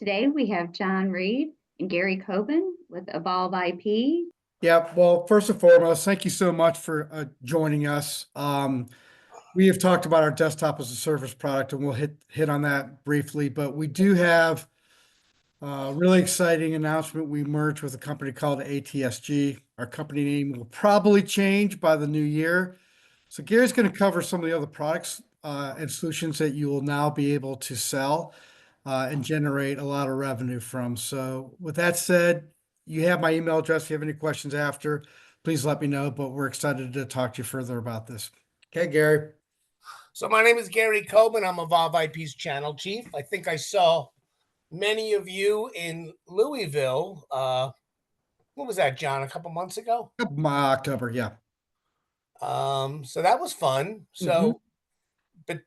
Today we have John Reed and Gary Coben with Evolve IP. Yeah, well, first and foremost, thank you so much for joining us. We have talked about our desktop as a service product, and we'll hit on that briefly. But we do have a really exciting announcement. We merged with a company called ATSG. Our company name will probably change by the new year. So Gary's going to cover some of the other products and solutions that you will now be able to sell and generate a lot of revenue from. So with that said, you have my email address. If you have any questions after, please let me know. But we're excited to talk to you further about this. Okay, Gary. So my name is Gary Coben. I'm Evolve IP's channel chief. I think I saw many of you in Louisville. What was that, John? A couple months ago? October, yeah. So that was fun. So, but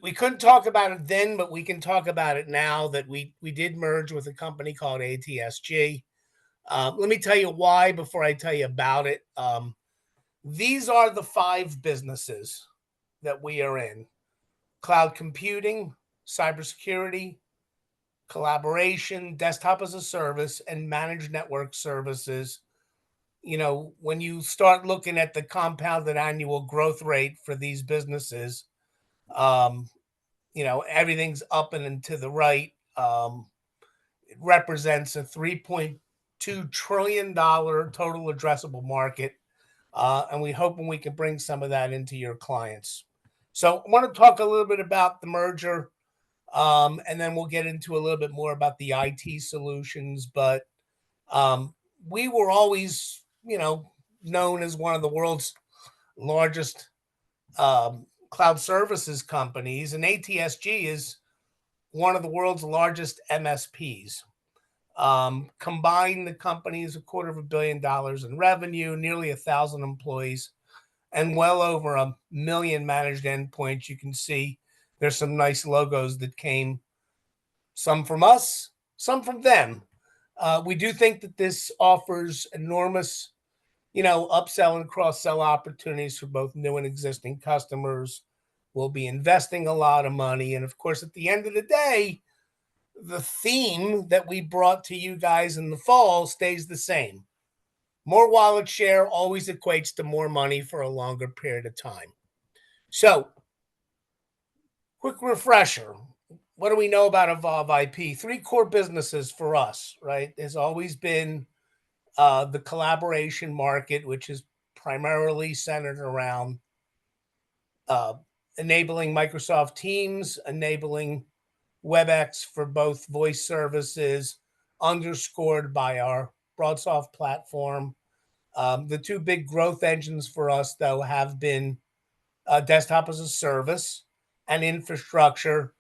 we couldn't talk about it then, but we can talk about it now that we did merge with a company called ATSG. Let me tell you why before I tell you about it. These are the 5 businesses that we are in: cloud computing, cybersecurity, collaboration, desktop as a service, and managed network services. You know, when you start looking at the compounded annual growth rate for these businesses, everything's up and to the right. It represents a $3.2 trillion total addressable market. And we hope we can bring some of that into your clients. So I want to talk a little bit about the merger, and then we'll get into a little bit more about the IT solutions. But we were always, known as one of the world's largest cloud services companies, and ATSG is one of the world's largest MSPs. Combined, the company is $250 million in revenue, nearly 1,000 employees, and well over 1 million managed endpoints. You can see there's some nice logos that came, some from us, some from them. We do think that this offers enormous, upsell and cross-sell opportunities for both new and existing customers. We'll be investing a lot of money. And of course, at the end of the day, the theme that we brought to you guys in the fall stays the same. More wallet share always equates to more money for a longer period of time. So, quick refresher. What do we know about Evolve IP? 3 core businesses for us, right? There's always been the collaboration market, which is primarily centered around enabling Microsoft Teams, enabling WebEx for both voice services, underscored by our BroadSoft platform. The 2 big growth engines for us, though, have been desktop as a service and infrastructure.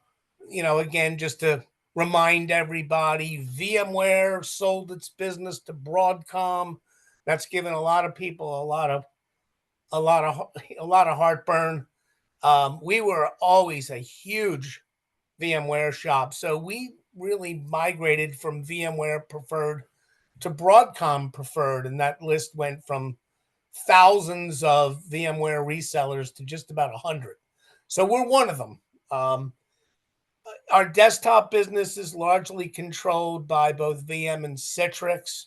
Again, just to remind everybody, VMware sold its business to Broadcom. That's given a lot of people a lot of heartburn. We were always a huge VMware shop, so we really migrated from VMware preferred to Broadcom preferred, and that list went from thousands of VMware resellers to just about 100. So we're one of them. Our desktop business is largely controlled by both VM and Citrix.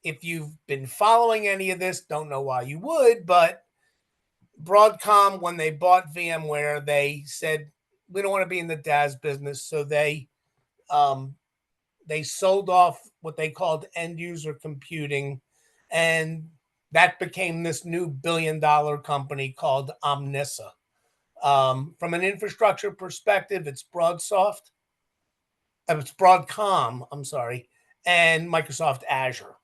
If you've been following any of this, don't know why you would, but Broadcom, when they bought VMware, they said, we don't want to be in the DaaS business. So they sold off what they called end user computing, and that became this new billion-dollar company called Omnissa. From an infrastructure perspective, it's Broadcom, and Microsoft Azure.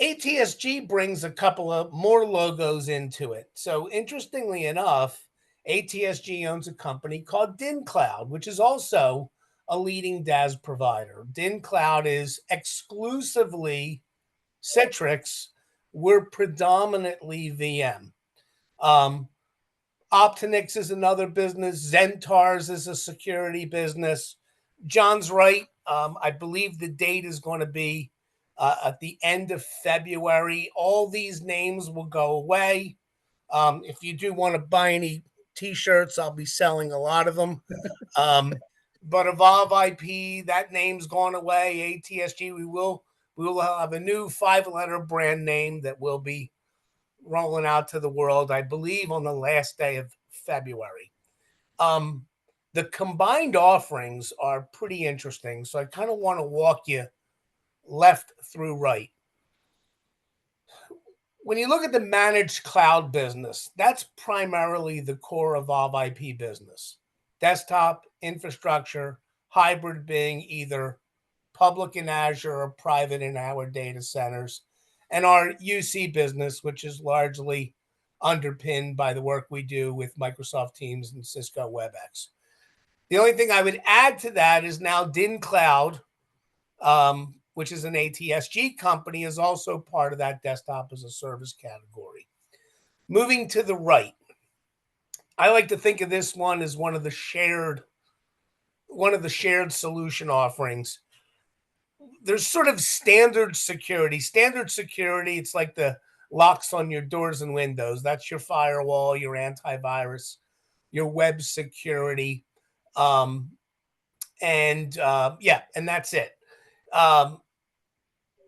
ATSG brings a couple of more logos into it. So interestingly enough, ATSG owns a company called DinCloud, which is also a leading DaaS provider. DinCloud is exclusively Citrix. We're predominantly VM. Optinix is another business. Zentars is a security business. John's right. I believe the date is going to be at the end of February. All these names will go away. If you do want to buy any t-shirts, I'll be selling a lot of them. but Evolve IP, that name's gone away. ATSG, we will have a new 5-letter brand name that will be rolling out to the world, I believe, on the last day of February. The combined offerings are pretty interesting, so I kind of want to walk you left through right. When you look at the managed cloud business, that's primarily the core Evolve IP business. Desktop, infrastructure, hybrid being either public in Azure or private in our data centers, and our UC business, which is largely underpinned by the work we do with Microsoft Teams and Cisco WebEx. The only thing I would add to that is now DIN Cloud, which is an ATSG company, is also part of that desktop as a service category. Moving to the right, I like to think of this one as one of the shared solution offerings. There's sort of standard security. Standard security, it's like the locks on your doors and windows. That's your firewall, your antivirus, your web security. And that's it.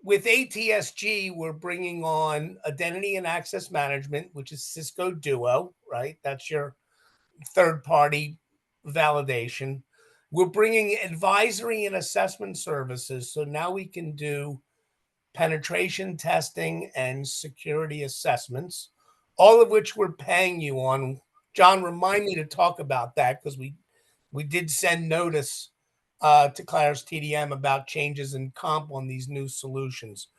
With ATSG, we're bringing on identity and access management, which is Cisco Duo, right? That's your third-party validation. We're bringing advisory and assessment services. So now we can do penetration testing and security assessments, all of which we're paying you on. John, remind me to talk about that, because we did send notice to Clarus TDM about changes in comp on these new solutions.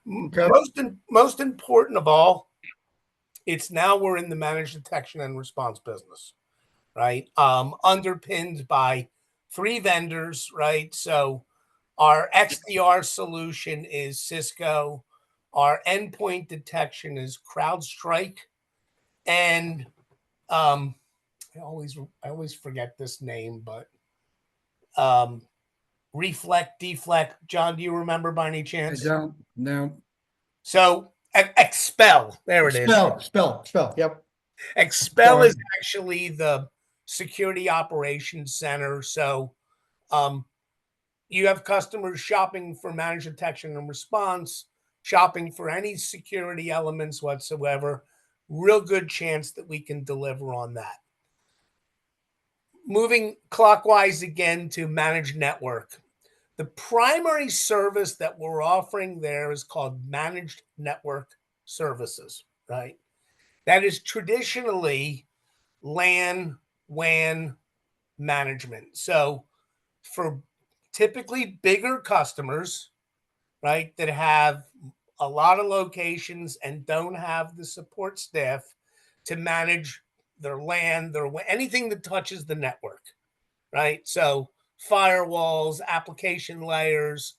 Okay. Most important of all, it's now we're in the managed detection and response business, right? Underpinned by 3 vendors, right? So our XDR solution is Cisco. Our endpoint detection is CrowdStrike, and I always forget this name, but Reflect, Deflect. John, do you remember by any I chance? don't, no. So Expel, there it is. Spell, yep. Expel is actually the security operations center. So you have customers shopping for managed detection and response, shopping for any security elements whatsoever. Real good chance that we can deliver on that. Moving clockwise again to managed network. The primary service that we're offering there is called managed network services, right? That is traditionally LAN, WAN management. So for typically bigger customers, right, that have a lot of locations and don't have the support staff to manage their LAN, anything that touches the network, right? So firewalls, application layers,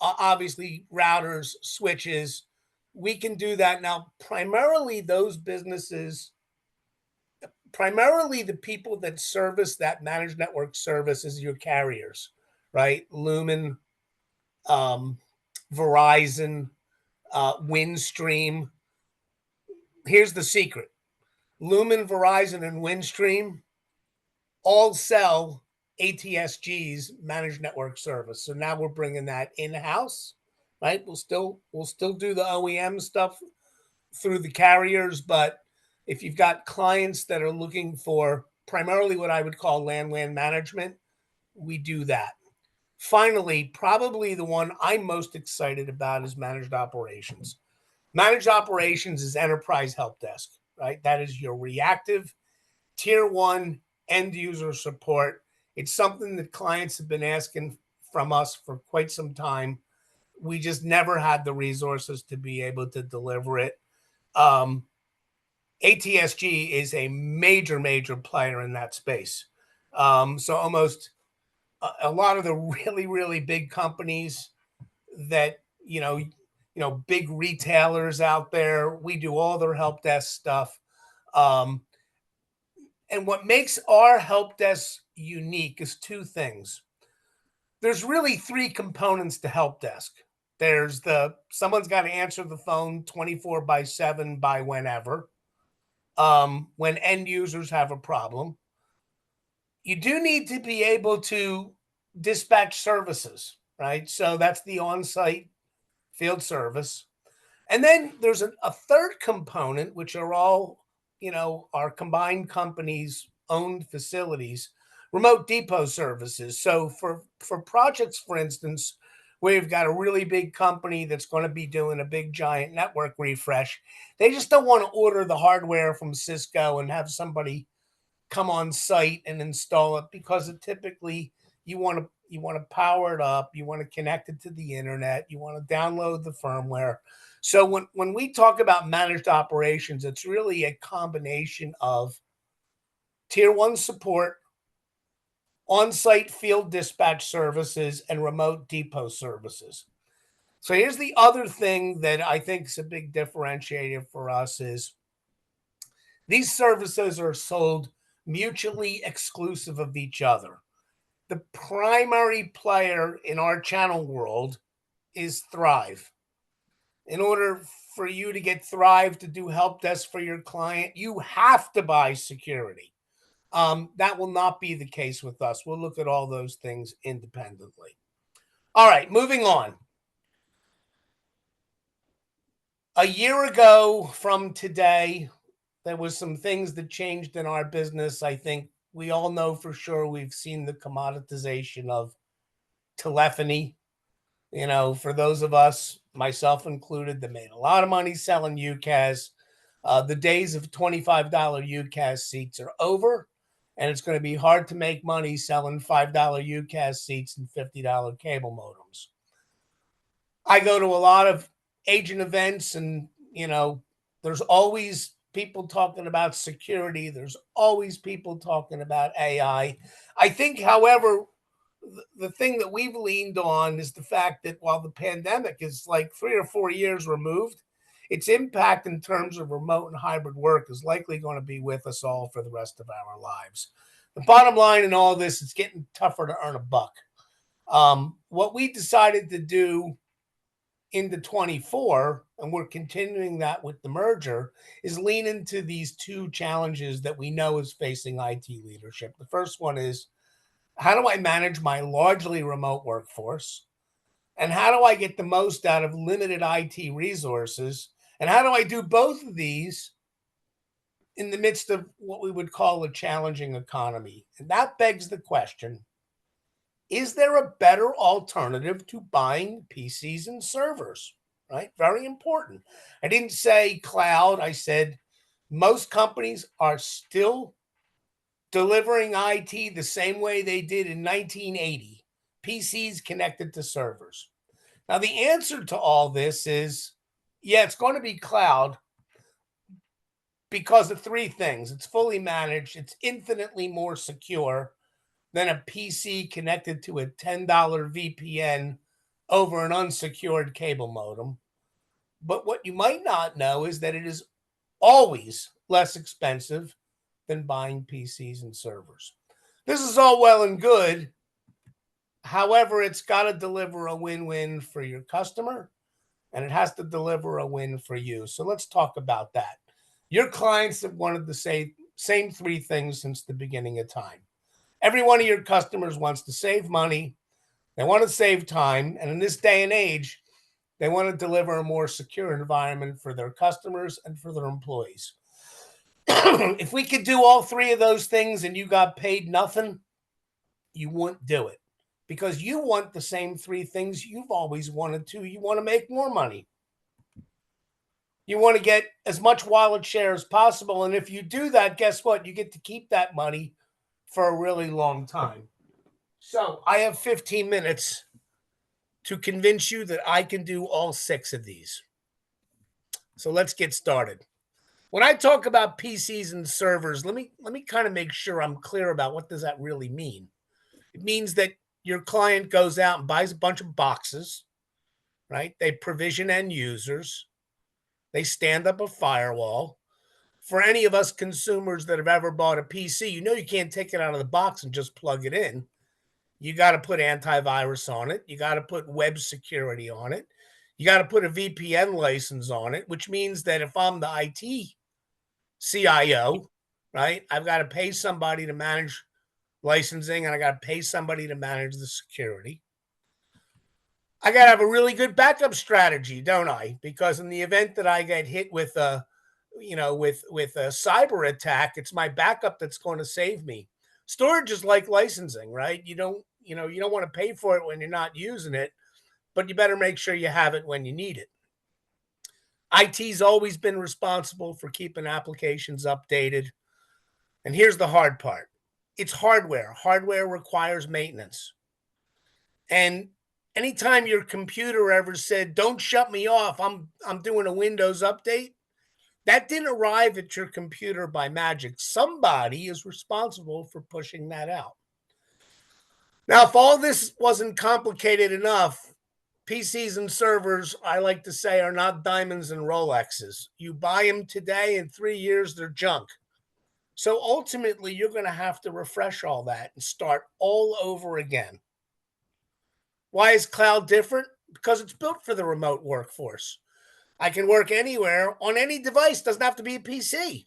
obviously routers, switches. We can do that now. Primarily those businesses, primarily the people that service that managed network service is your carriers, right? Lumen, Verizon, Windstream. Here's the secret. Lumen, Verizon, and Windstream all sell ATSG's managed network service. So now we're bringing that in-house, right? We'll still do the OEM stuff through the carriers, but if you've got clients that are looking for primarily what I would call LAN management, we do that. Finally, probably the one I'm most excited about is managed operations. Managed operations is enterprise help desk, right? That is your reactive tier 1 end user support. It's something that clients have been asking from us for quite some time. We just never had the resources to be able to deliver it. ATSG is a major player in that space. So almost a lot of the really big companies that, big retailers out there, we do all their help desk stuff. And what makes our help desk unique is 2 things. There's really 3 components to help desk. There's someone's got to answer the phone 24/7 by whenever, when end users have a problem. You do need to be able to dispatch services, right? So that's the on-site field service. And then there's a third component, which are all, our combined companies' owned facilities, remote depot services. So for projects, for instance, where you've got a really big company that's going to be doing a big giant network refresh, they just don't want to order the hardware from Cisco and have somebody come on site and install it, because it typically you want to power it up, you want to connect it to the internet, you want to download the firmware. So when we talk about managed operations, it's really a combination of tier 1 support, on-site field dispatch services, and remote depot services. So here's the other thing that I think is a big differentiator for us is these services are sold mutually exclusive of each other. The primary player in our channel world is Thrive. In order for you to get Thrive to do help desk for your client, you have to buy security. That will not be the case with us. We'll look at all those things independently. All right, moving on. A year ago from today, there was some things that changed in our business. I think we all know for sure we've seen the commoditization of telephony. For those of us, myself included, that made a lot of money selling UCaaS, the days of $25 UCaaS seats are over, and it's going to be hard to make money selling $5 UCaaS seats and $50 cable modems. I go to a lot of agent events, and, there's always people talking about security. There's always people talking about AI. I think, however, the thing that we've leaned on is the fact that while the pandemic is like 3 or 4 years removed, its impact in terms of remote and hybrid work is likely going to be with us all for the rest of our lives. The bottom line in all this, it's getting tougher to earn a buck. What we decided to do into 24, and we're continuing that with the merger, is lean into these two challenges that we know is facing IT leadership. The first one is, how do I manage my largely remote workforce? And how do I get the most out of limited IT resources? And how do I do both of these in the midst of what we would call a challenging economy? And that begs the question, is there a better alternative to buying PCs and servers? Right? Very important. I didn't say cloud. I said most companies are still delivering IT the same way they did in 1980, PCs connected to servers. Now, the answer to all this is, yeah, it's going to be cloud because of three things. It's fully managed. It's infinitely more secure than a PC connected to a $10 VPN over an unsecured cable modem. But what you might not know is that it is always less expensive than buying PCs and servers. This is all well and good. However, it's got to deliver a win-win for your customer, and it has to deliver a win for you. So let's talk about that. Your clients have wanted to say same three things since the beginning of time. Every one of your customers wants to save money. They want to save time. And in this day and age, they want to deliver a more secure environment for their customers and for their employees. If we could do all three of those things and you got paid nothing, you wouldn't do it, because you want the same three things you've always wanted to. You want to make more money. You want to get as much wallet share as possible. And if you do that, guess what? You get to keep that money for a really long time. So I have 15 minutes to convince you that I can do all six of these. So let's get started. When I talk about PCs and servers, let me kind of make sure I'm clear about what does that really mean. It means that your client goes out and buys a bunch of boxes, right? They provision end users. They stand up a firewall. For any of us consumers that have ever bought a PC, you can't take it out of the box and just plug it in. You got to put antivirus on it. You got to put web security on it. You got to put a VPN license on it, which means that if I'm the IT CIO, right, I've got to pay somebody to manage licensing, and I got to pay somebody to manage the security. I got to have a really good backup strategy, don't I? Because in the event that I get hit with a, with a cyber attack, it's my backup that's going to save me. Storage is like licensing, right? You don't want to pay for it when you're not using it, but you better make sure you have it when you need it. IT's always been responsible for keeping applications updated. And here's the hard part. It's hardware. Hardware requires maintenance. And anytime your computer ever said, "Don't shut me off, I'm doing a Windows update," that didn't arrive at your computer by magic. Somebody is responsible for pushing that out. Now, if all this wasn't complicated enough, PCs and servers, I like to say, are not diamonds and Rolexes. You buy them today, in 3 years, they're junk. So ultimately, you're going to have to refresh all that and start all over again. Why is cloud different? Because it's built for the remote workforce. I can work anywhere on any device. Doesn't have to be a PC.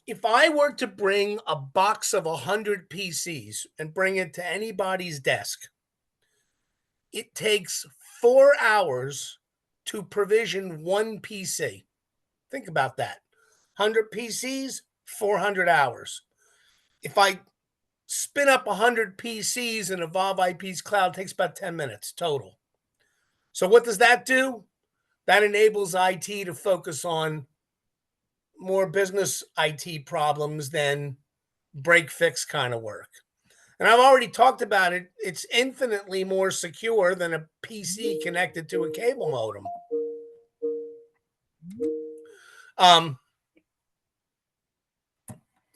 If I were to bring a box of 100 PCs and bring it to anybody's desk, it takes 4 hours to provision one PC. Think about that. 100 PCs, 400 hours. If I spin up 100 PCs in Evolve IP's cloud, it takes about 10 minutes total. So what does that do? That enables IT to focus on more business IT problems than break fix kind of work. And I've already talked about it. It's infinitely more secure than a PC connected to a cable modem.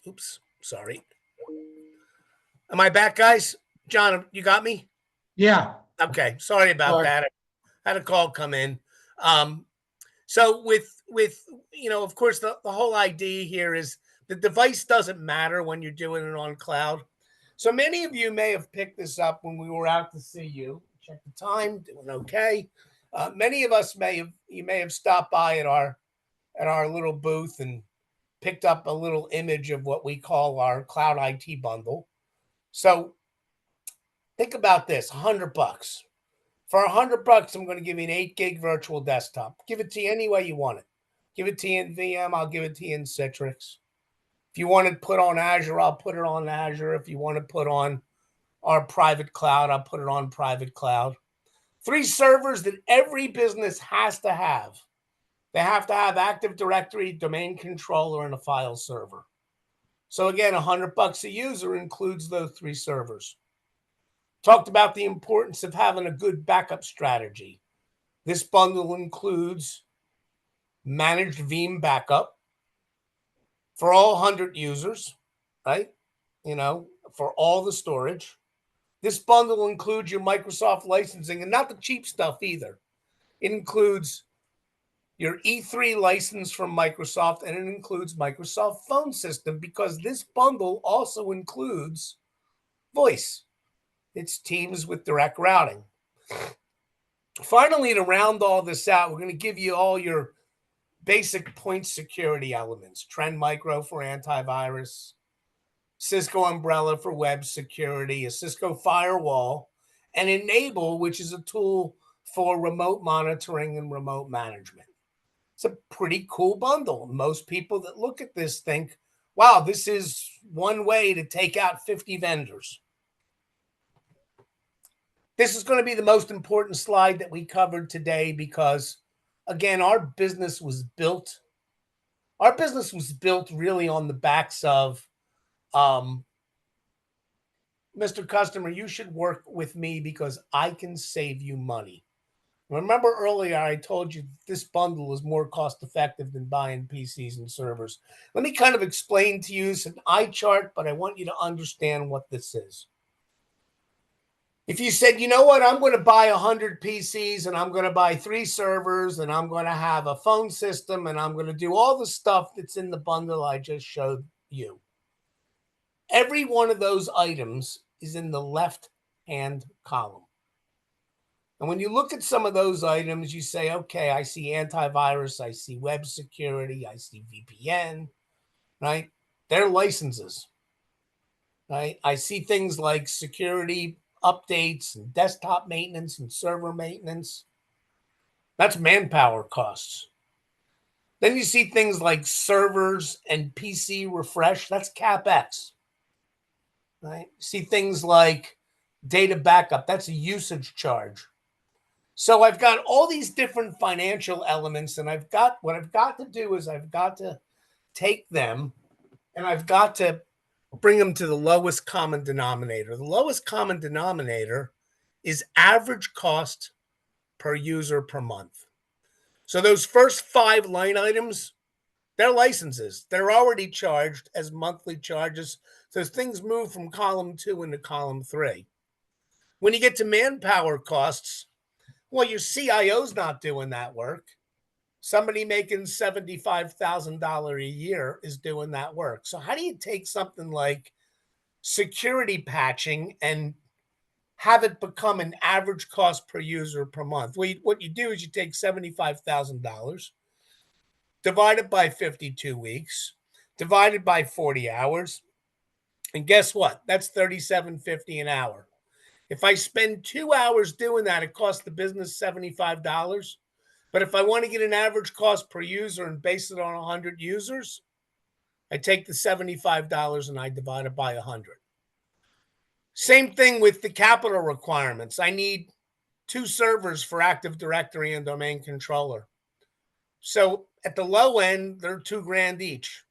Oops, sorry. Am I back, guys? John, you got me? Yeah. Okay, sorry about that. I had a call come in. So with of course, the whole idea here is the device doesn't matter when you're doing it on cloud. So many of you may have picked this up when we were out to see you. Check the time, doing okay. Many of us may have stopped by at our little booth and picked up a little image of what we call our cloud IT bundle. So think about this: $100. For $100, I'm going to give you an 8 gig virtual desktop. Give it to you any way you want it. Give it to you in VM. I'll give it to you in Citrix. If you want to put on Azure, I'll put it on Azure. If you want to put on our private cloud, I'll put it on private cloud. 3 servers that every business has to have. They have to have Active Directory, domain controller, and a file server. So again, $100 a user includes those 3 servers. Talked about the importance of having a good backup strategy. This bundle includes managed Veeam backup for all 100 users, right? For all the storage. This bundle includes your Microsoft licensing, and not the cheap stuff either. It includes your E3 license from Microsoft, and it includes Microsoft Phone System, because this bundle also includes voice. It's Teams with direct routing. Finally, to round all this out, we're going to give you all your basic point security elements. Trend Micro for antivirus, Cisco Umbrella for web security, a Cisco firewall, and Enable, which is a tool for remote monitoring and remote management. It's a pretty cool bundle. Most people that look at this think, wow, this is one way to take out 50 vendors. This is going to be the most important slide that we covered today because, again, our business was built really on the backs of, Mr. Customer, you should work with me because I can save you money. Remember earlier I told you this bundle is more cost effective than buying PCs and servers. Let me kind of explain to you. It's an eye chart, but I want you to understand what this is. If you said, you know what, I'm going to buy 100 PCs and I'm going to buy 3 servers and I'm going to have a phone system and I'm going to do all the stuff that's in the bundle I just showed you. Every one of those items is in the left-hand column. And when you look at some of those items, you say, okay, I see antivirus, I see web security, I see VPN, right? They're licenses. I see things like security updates and desktop maintenance and server maintenance. That's manpower costs. Then you see things like servers and PC refresh. That's CapEx. Right? See things like data backup. That's a usage charge. So I've got all these different financial elements, and what I've got to do is I've got to take them and I've got to bring them to the lowest common denominator. The lowest common denominator is average cost per user per month. So those first 5 line items, they're licenses. They're already charged as monthly charges. So things move from column 2 into column 3. When you get to manpower costs, well, your CIO's not doing that work. Somebody making $75,000 a year is doing that work. So how do you take something like security patching and have it become an average cost per user per month? Well, what you do is you take $75,000, divide it by 52 weeks, divided by 40 hours, and guess what? That's $37.50 an hour. If I spend 2 hours doing that, it costs the business $75. But if I want to get an average cost per user and base it on 100 users, I take the $75 and I divide it by 100. Same thing with the capital requirements. I need 2 servers for Active Directory and Domain Controller. So at the low end, they're $2,000 each.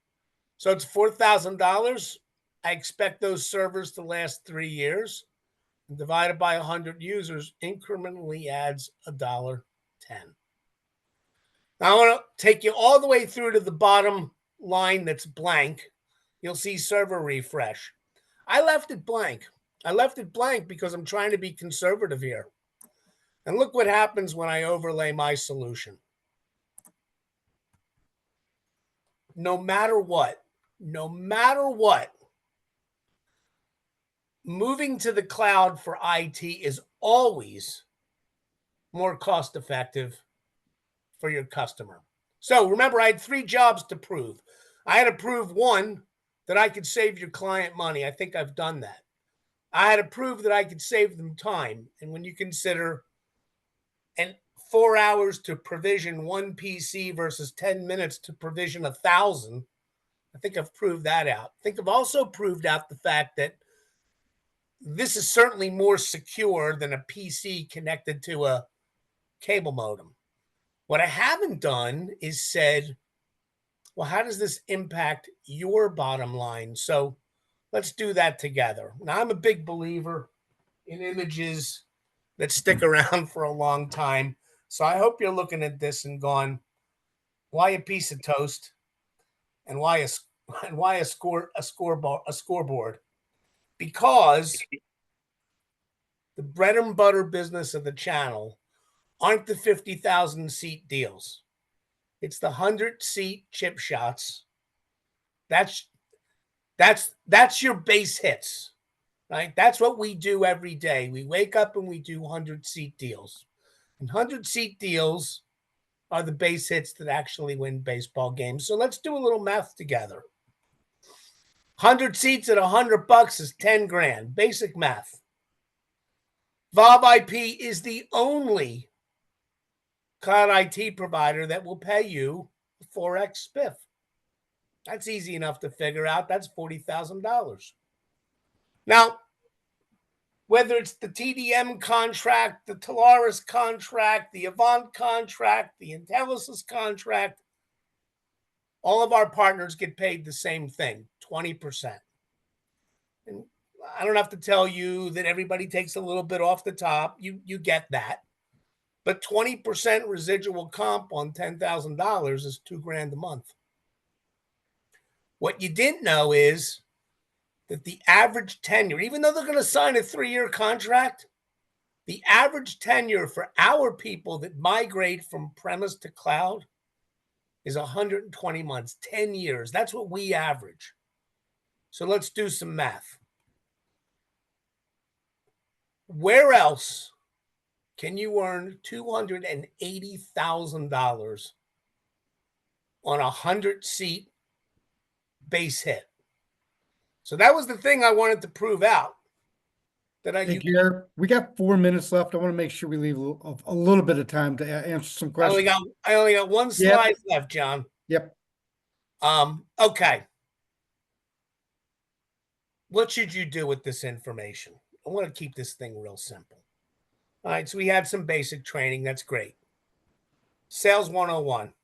So it's $4,000. I expect those servers to last 3 years. And divided by 100 users incrementally adds $1.10. Now I want to take you all the way through to the bottom line that's blank. You'll see server refresh. I left it blank. I left it blank because I'm trying to be conservative here. And look what happens when I overlay my solution. No matter what, moving to the cloud for IT is always more cost effective for your customer. So remember, I had 3 jobs to prove. I had to prove 1, that I could save your client money. I think I've done that. I had to prove that I could save them time. And when you consider 4 hours to provision 1 PC versus 10 minutes to provision 1,000, I think I've proved that out. I think I've also proved out the fact that this is certainly more secure than a PC connected to a cable modem. What I haven't done is said, well, how does this impact your bottom line? So let's do that together. Now, I'm a big believer in images that stick around for a long time. So I hope you're looking at this and going, why a piece of toast? And why a scoreboard? Because the bread and butter business of the channel aren't the 50,000 seat deals. It's the 100 seat chip shots. That's your base hits, right? That's what we do every day. We wake up and we do 100 seat deals. And 100 seat deals are the base hits that actually win baseball games. So let's do a little math together. 100 seats at $100 is 10 grand. Basic math. Valve IP is the only cloud IT provider that will pay you 4x spiff. That's easy enough to figure out. That's $40,000. Now, whether it's the TDM contract, the Telarus contract, the Avant contract, the Intelisys contract, all of our partners get paid the same thing, 20%. And I don't have to tell you that everybody takes a little bit off the top. You get that. But 20% residual comp on $10,000 is $2,000 a month. What you didn't know is that the average tenure, even though they're going to sign a 3-year contract, the average tenure for our people that migrate from premise to cloud is 120 months, 10 years. That's what we average. So let's do some math. Where else can you earn $280,000 on a 100 seat base hit? So that was the thing I wanted to prove out. That Hey, Gary, we got 4 minutes left. I want to make sure we leave a little bit of time to answer some questions. I only got one slide left, John. Yep. Okay. What should you do with this information? I want to keep this thing real simple. All right, so we had some basic training. That's great. Sales 101.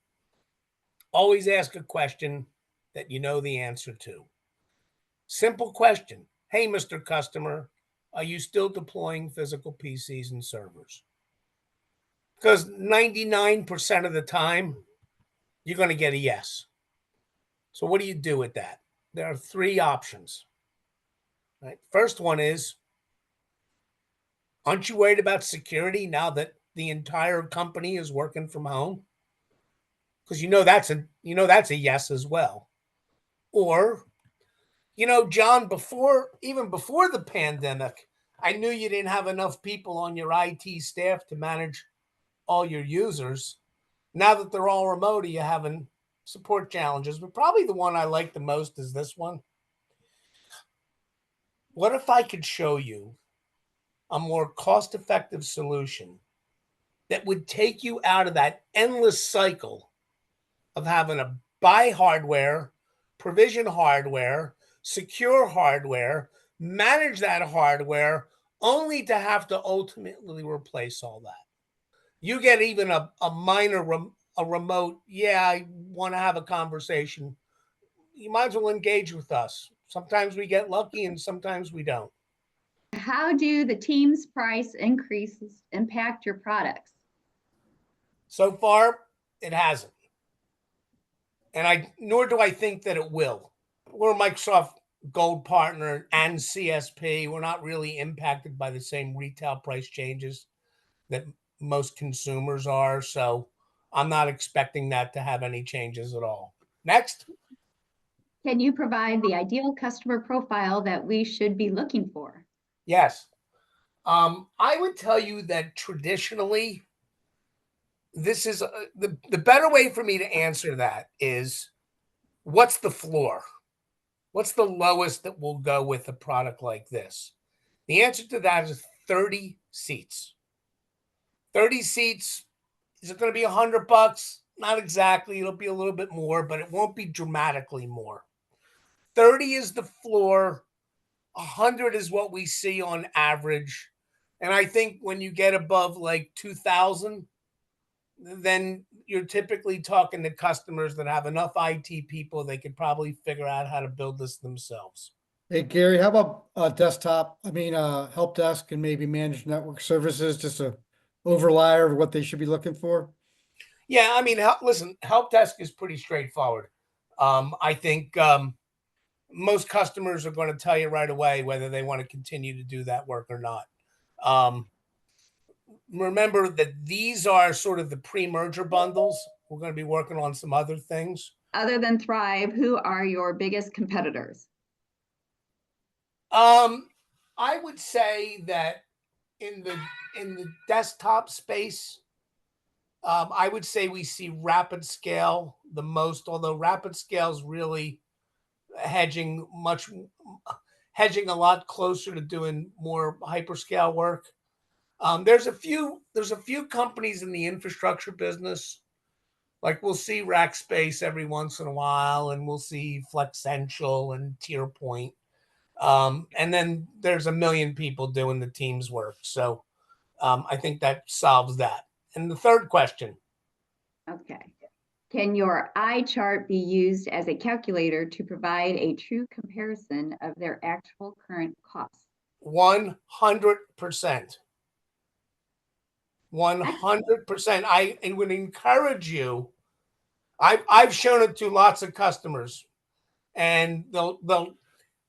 Always ask a question that you know the answer to. Simple question. Hey, Mr. Customer, are you still deploying physical PCs and servers? Because 99% of the time, you're going to get a yes. So what do you do with that? There are three options. Right? First one is, aren't you worried about security now that the entire company is working from home? Because that's a yes as well. Or, John, even before the pandemic, I knew you didn't have enough people on your IT staff to manage all your users. Now that they're all remote, you're having support challenges. But probably the one I like the most is this one. What if I could show you a more cost-effective solution that would take you out of that endless cycle of having to buy hardware, provision hardware, secure hardware, manage that hardware, only to have to ultimately replace all that? You get even a minor remote, I want to have a conversation. You might as well engage with us. Sometimes we get lucky and sometimes we don't. How do the team's price increases impact your products? So far, it hasn't. And nor do I think that it will. We're a Microsoft Gold partner and CSP. We're not really impacted by the same retail price changes that most consumers are. So I'm not expecting that to have any changes at all. Next. Can you provide the ideal customer profile that we should be looking for? Yes. I would tell you that traditionally, this is the better way for me to answer that is, what's the floor? What's the lowest that will go with a product like this? The answer to that is 30 seats. 30 seats. Is it going to be $100? Not exactly. It'll be a little bit more, but it won't be dramatically more. 30 is the floor. 100 is what we see on average. And I think when you get above like 2,000, then you're typically talking to customers that have enough IT people, they could probably figure out how to build this themselves. Hey, Gary, how about help desk and maybe managed network services, just a overlay of what they should be looking for? Yeah, I mean, listen, help desk is pretty straightforward. I think most customers are going to tell you right away whether they want to continue to do that work or not. Remember that these are sort of the pre-merger bundles. We're going to be working on some other things. Other than Thrive, who are your biggest competitors? I would say that in the desktop space, I would say we see Rapid Scale the most, although Rapid Scale is really hedging a lot closer to doing more hyperscale work. There's a few companies in the infrastructure business, like we'll see Rackspace every once in a while, and we'll see Flexential and TierPoint. And then there's a million people doing the Teams work. So I think that solves that. And the third question. Okay. Can your eye chart be used as a calculator to provide a true comparison of their actual current costs? 100%. 100%. I would encourage you. I've shown it to lots of customers, and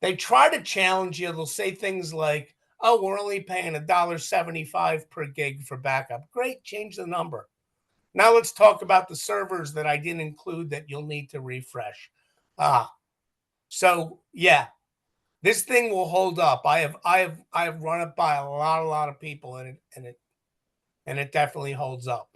they try to challenge you. They'll say things like, "Oh, we're only paying $1.75 per gig for backup." Great, change the number. Now let's talk about the servers that I didn't include that you'll need to refresh. So yeah, this thing will hold up. I have run it by a lot of people, and it definitely holds up.